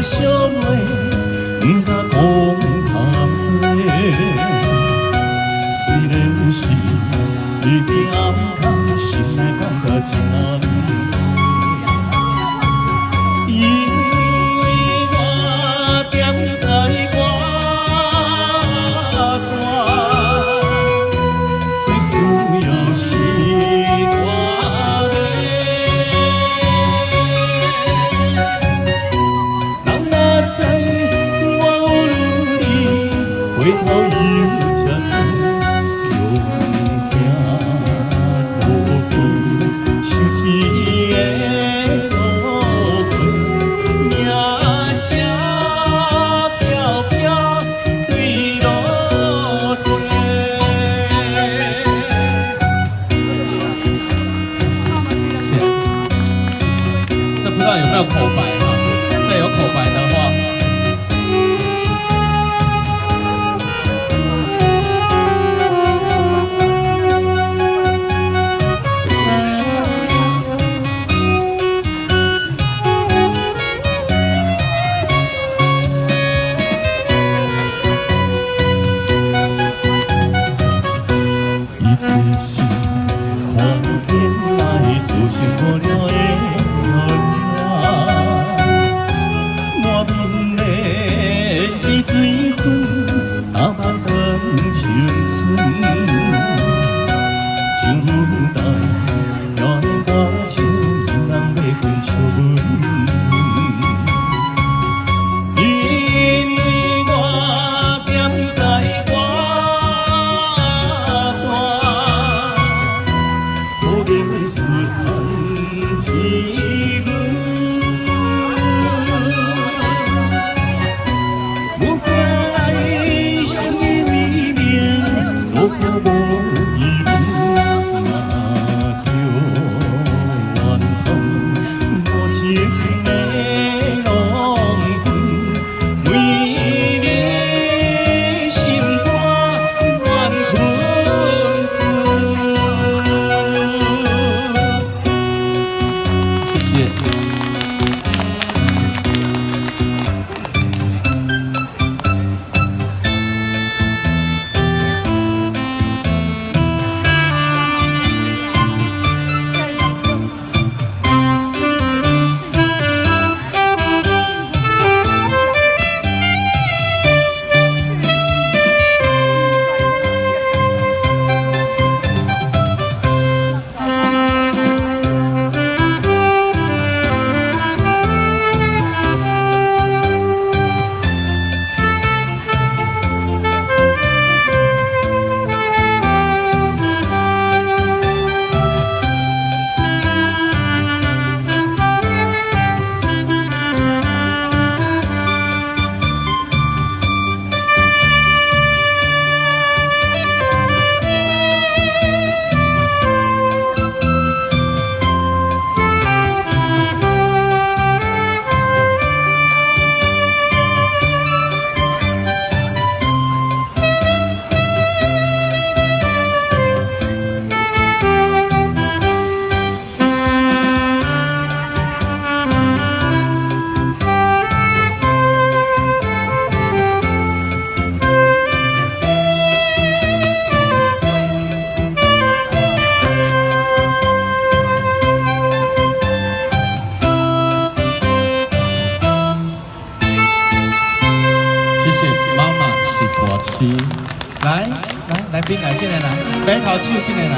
小妹，不敢讲他的。虽然是日日暗淡，心的感觉真难过。因为我踮在外大，最需要是我的。人哪知我有努力，回头又吃醋。 不知道有没有口白哈？再有口白的话，一次是看见来造成无聊的。 水分打扮等青春，上台表演歌唱，人人要分笑阮。因为我踮在外大，无艺术谈钱阮。 来，来宾来，进来来，白头手进来来。